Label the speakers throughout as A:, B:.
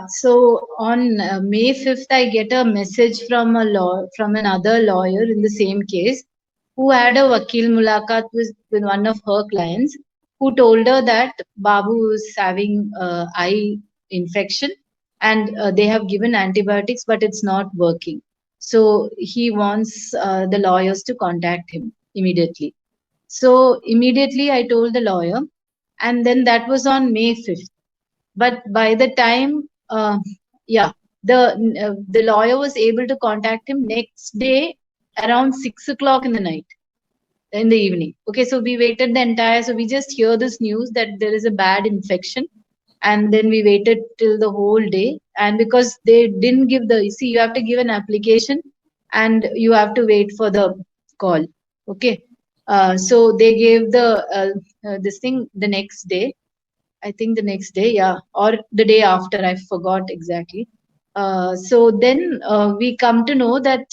A: So on May 5th, I get a message from from another lawyer in the same case who had a vakil mulakat with one of her clients who told her that Babu is having eye infection and they have given antibiotics, but it's not working. So he wants the lawyers to contact him immediately. So immediately I told the lawyer, and then that was on May 5th. But by the time, yeah, the lawyer was able to contact him next day around 6 o'clock in the night, in the evening. Okay, so we waited the entire. So we just hear this news that there is a bad infection, and then we waited till the whole day. And because they didn't give the, see, you have to give an application, and you have to wait for the call. Okay, so they gave the this thing the next day. I think the next day, yeah, or the day after, I forgot exactly. So then we come to know that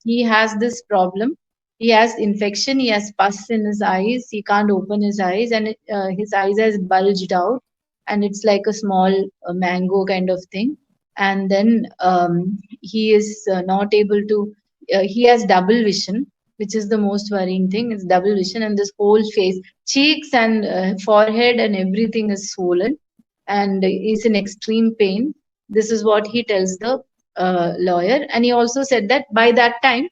A: he has this problem. He has infection, he has pus in his eyes, he can't open his eyes, and his eyes has bulged out, and it's like a small mango kind of thing. And then he is not able to, he has double vision, which is the most worrying thing. It's double vision, and this whole face, cheeks and forehead and everything is swollen, and is in extreme pain. This is what he tells the lawyer. And he also said that by that time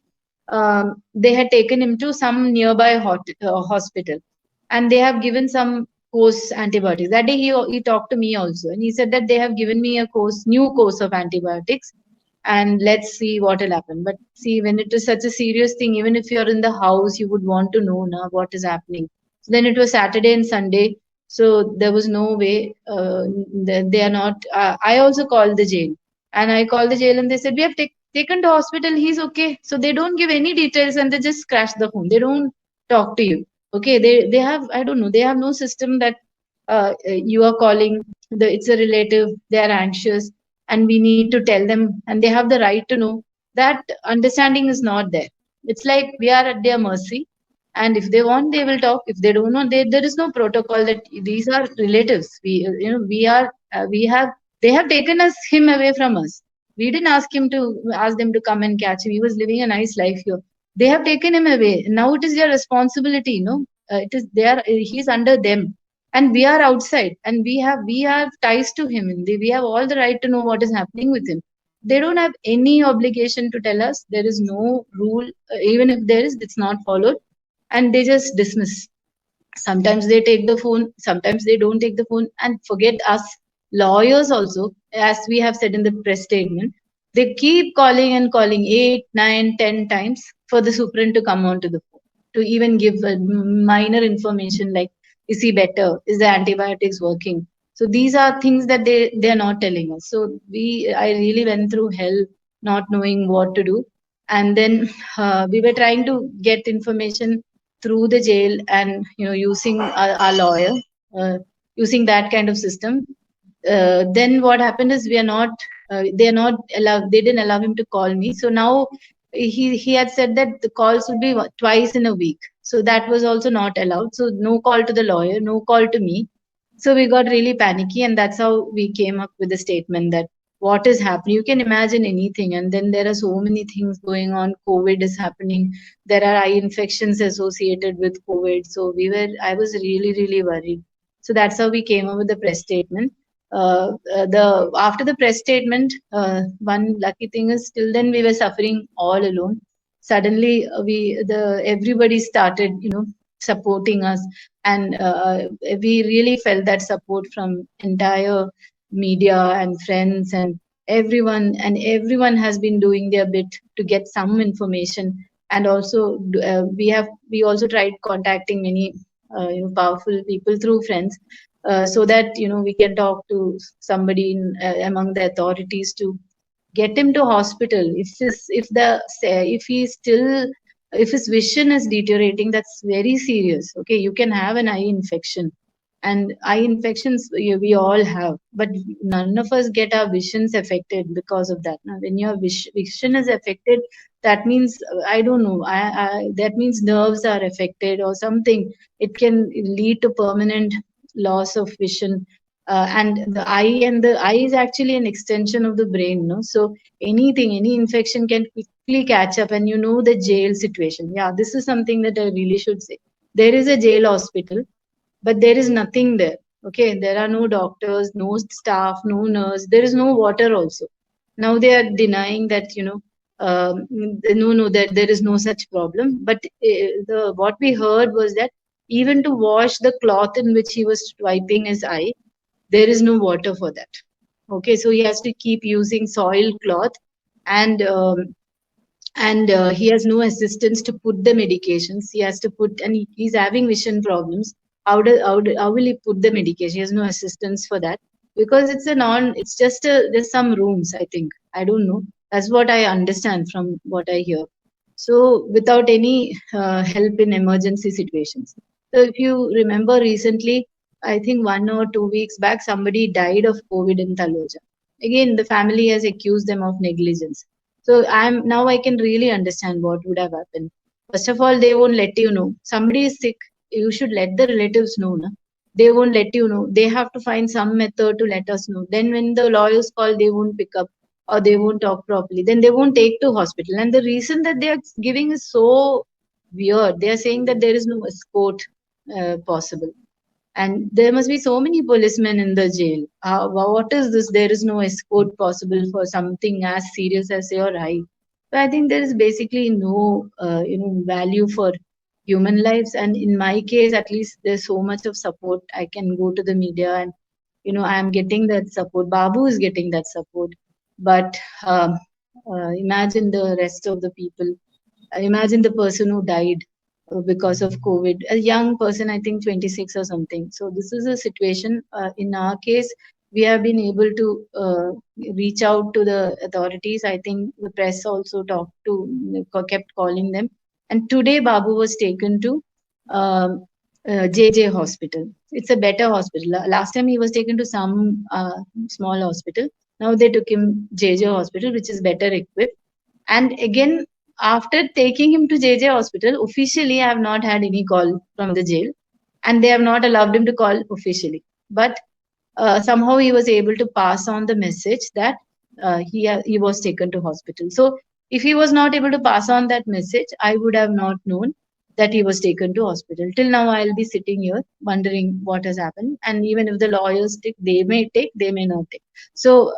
A: they had taken him to some nearby hospital, and they have given some course antibiotics. That day he talked to me also, and he said that they have given me a new course of antibiotics, and let's see what will happen. But see, when it is such a serious thing, even if you're in the house, you would want to know now what is happening. So then it was Saturday and Sunday, so there was no way. They are not. I also called the jail, and I called the jail, and they said we have taken to hospital. He's okay. So they don't give any details, and they just crash the phone. They don't talk to you. Okay, they have, I don't know. They have no system that you are calling. It's a relative. They are anxious, and we need to tell them, and they have the right to know. That understanding is not there. It's like we are at their mercy, and if they want, they will talk. If they don't want, there is no protocol that these are relatives. We are, we have, they have taken us him away from us. We didn't ask them to come and catch him. He was living a nice life here. They have taken him away. Now it is their responsibility, it is their, he's under them, and we are outside, and we have ties to him, and we have all the right to know what is happening with him. They don't have any obligation to tell us. There is no rule. Even if there is, it's not followed, and they just dismiss. Sometimes they take the phone, sometimes they don't take the phone, and forget us lawyers also. As we have said in the press statement, they keep calling and calling 8, 9, 10 times for the superintendent to come onto the phone, to even give minor information like, is he better, is the antibiotics working. So these are things that they are not telling us. So I really went through hell, not knowing what to do. And then we were trying to get information through the jail, and using our lawyer, uh, using that kind of system. Then what happened is, we are not they are not allowed, they didn't allow him to call me. So now he had said that the calls would be twice in a week, so that was also not allowed. So no call to the lawyer, no call to me. So we got really panicky, and that's how we came up with the statement that what is happening. You can imagine anything, and then there are so many things going on. COVID is happening. There are eye infections associated with COVID. So I was really, really worried. So that's how we came up with the press statement. The After the press statement, one lucky thing is, till then we were suffering all alone. Suddenly, everybody started, supporting us, and we really felt that support from entire media and friends, and everyone has been doing their bit to get some information. And also, we also tried contacting many powerful people through friends, so that we can talk to somebody among the authorities to get him to hospital. If he's still, if his vision is deteriorating, that's very serious. Okay, you can have an eye infection, and eye infections we all have, but none of us get our visions affected because of that. Now when your vision is affected, that means, I don't know, that means nerves are affected or something. It can lead to permanent loss of vision. And the eye is actually an extension of the brain, no? So any infection can quickly catch up, and the jail situation. Yeah, this is something that I really should say. There is a jail hospital, but there is nothing there. Okay, there are no doctors, no staff, no nurse. There is no water also. Now they are denying that no, that there is no such problem. But the what we heard was that even to wash the cloth in which he was wiping his eye, there is no water for that. Okay, so he has to keep using soiled cloth, and he has no assistance to put the medications. He has to put, and he's having vision problems. How will he put the medication? He has no assistance for that, because it's just some rooms, I think. I don't know. That's what I understand from what I hear. So without any help in emergency situations. So if you remember recently, I think 1 or 2 weeks back, somebody died of COVID in Taloja. Again, the family has accused them of negligence. So I can really understand what would have happened. First of all, they won't let you know. Somebody is sick, you should let the relatives know. Na? They won't let you know. They have to find some method to let us know. Then when the lawyers call, they won't pick up, or they won't talk properly. Then they won't take to hospital. And the reason that they are giving is so weird. They are saying that there is no escort possible. And there must be so many policemen in the jail. What is this? There is no escort possible for something as serious as your eye. So I think there is basically no, value for human lives. And in my case, at least, there's so much of support. I can go to the media, and I am getting that support. Babu is getting that support. But imagine the rest of the people. Imagine the person who died because of COVID, a young person, I think 26 or something. So this is a situation. In our case, we have been able to reach out to the authorities. I think the press also kept calling them. And today, Babu was taken to JJ Hospital. It's a better hospital. Last time he was taken to some small hospital. Now they took him JJ Hospital, which is better equipped. And again, after taking him to JJ Hospital, officially, I have not had any call from the jail, and they have not allowed him to call officially. But somehow he was able to pass on the message that he was taken to hospital. So if he was not able to pass on that message, I would have not known that he was taken to hospital. Till now, I'll be sitting here wondering what has happened. And even if the lawyers take, they may take, they may not take. So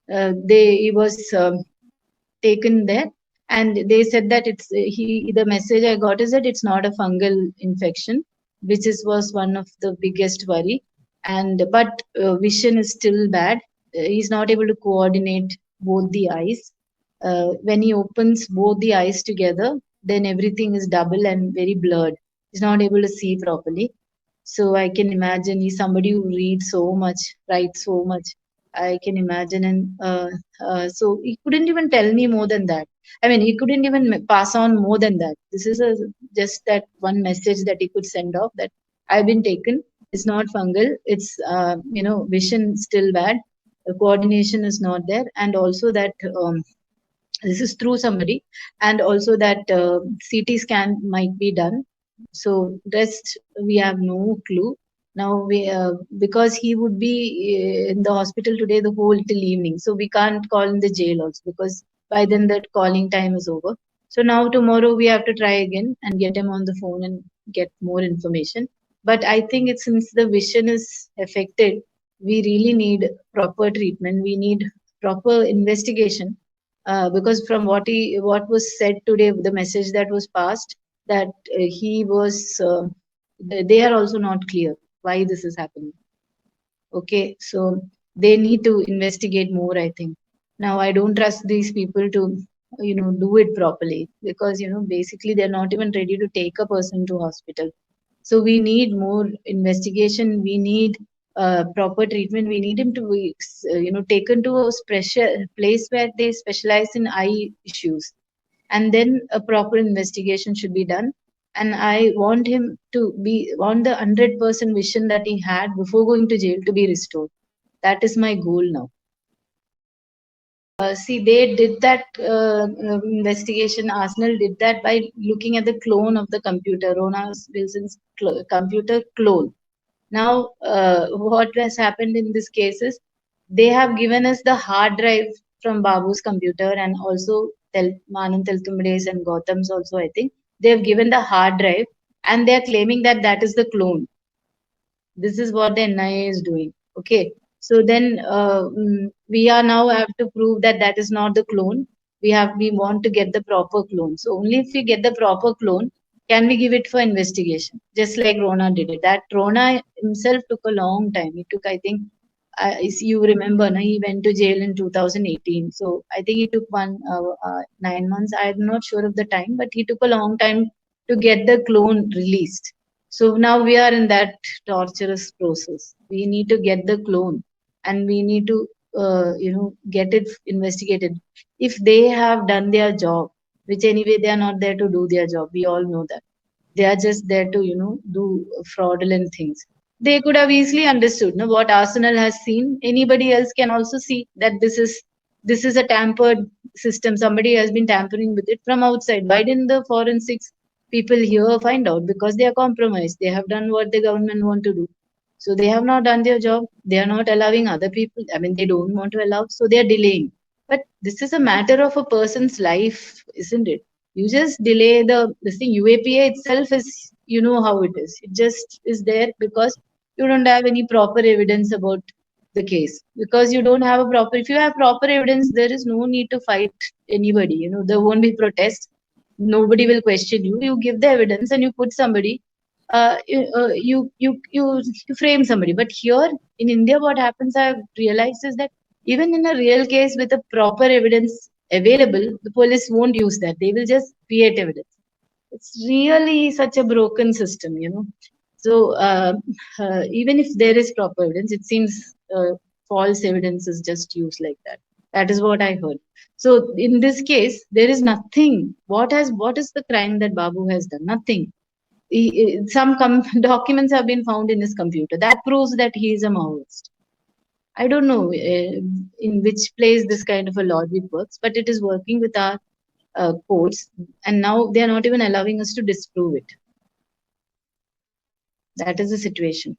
A: he was taken there, and they said that the message I got is that it's not a fungal infection, which was one of the biggest worry. And but vision is still bad. He's not able to coordinate both the eyes. When he opens both the eyes together, then everything is double and very blurred. He's not able to see properly. So I can imagine he's somebody who reads so much, writes so much. I can imagine. And so he couldn't even tell me more than that. I mean, he couldn't even pass on more than that. This is just that one message that he could send off, that I've been taken. It's not fungal. It's, vision still bad. The coordination is not there. And also that this is through somebody. And also that CT scan might be done. So rest, we have no clue. Now because he would be in the hospital today the whole till evening, so we can't call in the jail also, because by then that calling time is over. So now tomorrow we have to try again and get him on the phone and get more information. But I think it's, since the vision is affected, we really need proper treatment. We need proper investigation, because from what was said today, the message that was passed, that he was they are also not clear why this is happening. Okay, so they need to investigate more, I think. Now I don't trust these people to do it properly, because basically they're not even ready to take a person to hospital. So we need more investigation. We need proper treatment. We need him to be taken to a special place where they specialize in eye issues, and then a proper investigation should be done. And I want him to be on the 100% vision that he had before going to jail to be restored. That is my goal now. See, they did that investigation. Arsenal did that by looking at the clone of the computer, Rona Wilson's computer clone. Now, what has happened in this case is they have given us the hard drive from Babu's computer, and also Anand Teltumbde's and Gautam's also, I think. They have given the hard drive, and they are claiming that that is the clone. This is what the NIA is doing. Okay. So then we are now have to prove that that is not the clone. We want to get the proper clone. So only if we get the proper clone, can we give it for investigation, just like Rona did it. That Rona himself took a long time. He took, I think, you remember, na, he went to jail in 2018. So I think he took 9 months. I'm not sure of the time, but he took a long time to get the clone released. So now we are in that torturous process. We need to get the clone, and we need to, get it investigated. If they have done their job, which anyway they are not there to do their job, we all know that. They are just there to, do fraudulent things. They could have easily understood, no, what Arsenal has seen. Anybody else can also see that this is a tampered system. Somebody has been tampering with it from outside. Why didn't the forensics people here find out? Because they are compromised. They have done what the government want to do. So they have not done their job. They are not allowing other people. I mean, they don't want to allow, so they are delaying. But this is a matter of a person's life, isn't it? You just delay this thing. UAPA itself is, you know how it is. It just is there because you don't have any proper evidence about the case. Because you don't have a proper, if you have proper evidence, there is no need to fight anybody. There won't be protest. Nobody will question you. You give the evidence and you put somebody, you frame somebody. But here in India, what happens, I've realized, is that even in a real case with a proper evidence available, the police won't use that. They will just create evidence. It's really such a broken system. So even if there is proper evidence, it seems false evidence is just used like that. That is what I heard. So in this case, there is nothing. What is the crime that Babu has done? Nothing. Some documents have been found in his computer that proves that he is a Maoist. I don't know in which place this kind of a logic works, but it is working with our courts, and now they are not even allowing us to disprove it. That is the situation.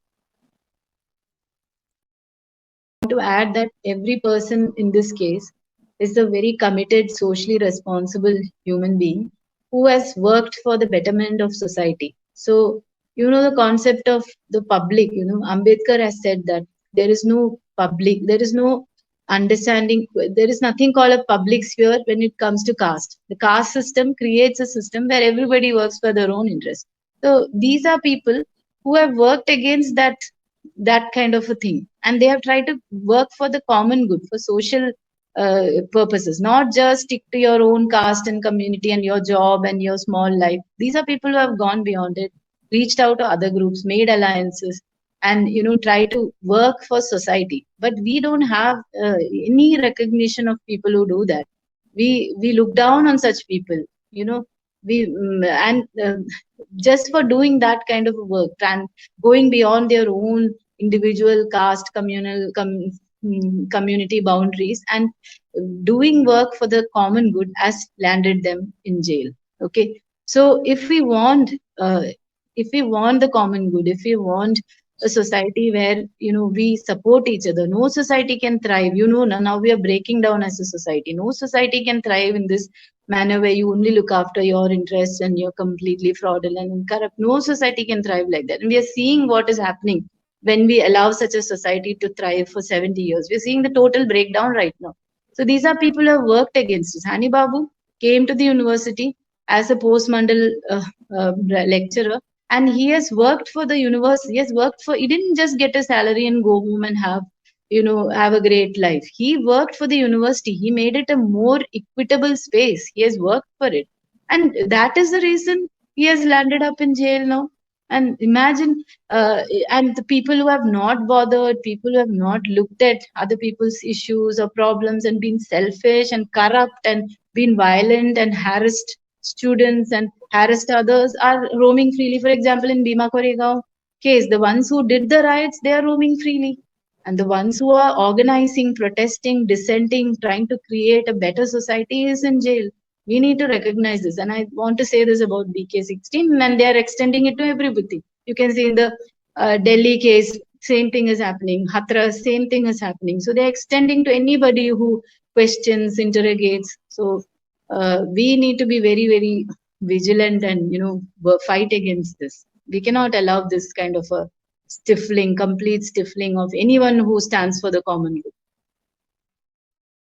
A: To add that every person in this case is a very committed, socially responsible human being who has worked for the betterment of society. So, the concept of the public, Ambedkar has said that there is no public, there is no understanding, there is nothing called a public sphere when it comes to caste. The caste system creates a system where everybody works for their own interest. So, these are people who have worked against that kind of a thing, and they have tried to work for the common good, for social purposes, not just stick to your own caste and community and your job and your small life. These are people who have gone beyond it, reached out to other groups, made alliances, and try to work for society. But we don't have any recognition of people who do that. We look down on such people, and just for doing that kind of work and going beyond their own individual caste community boundaries, and doing work for the common good has landed them in jail. Okay. So if we want the common good, if we want a society where we support each other, no society can thrive. Now we are breaking down as a society. No society can thrive in this manner where you only look after your interests and you're completely fraudulent and corrupt. No society can thrive like that. And we are seeing what is happening when we allow such a society to thrive for 70 years. We're seeing the total breakdown right now. So these are people who have worked against us. Hani Babu came to the university as a postmandal lecturer, and he has worked for the university. He didn't just get a salary and go home and have a great life. He worked for the university. He made it a more equitable space. He has worked for it. And that is the reason he has landed up in jail now. And imagine, and the people who have not bothered, people who have not looked at other people's issues or problems and been selfish and corrupt and been violent and harassed students and harassed others are roaming freely. For example, in Bhima Koregaon case, the ones who did the riots, they are roaming freely. And the ones who are organizing, protesting, dissenting, trying to create a better society is in jail. We need to recognize this. And I want to say this about BK16, and they are extending it to everybody. You can see in the Delhi case, same thing is happening. Hathras, same thing is happening. So they're extending to anybody who questions, interrogates. So we need to be very, very vigilant and, fight against this. We cannot allow this kind of a stifling, complete stifling of anyone who stands for the common good.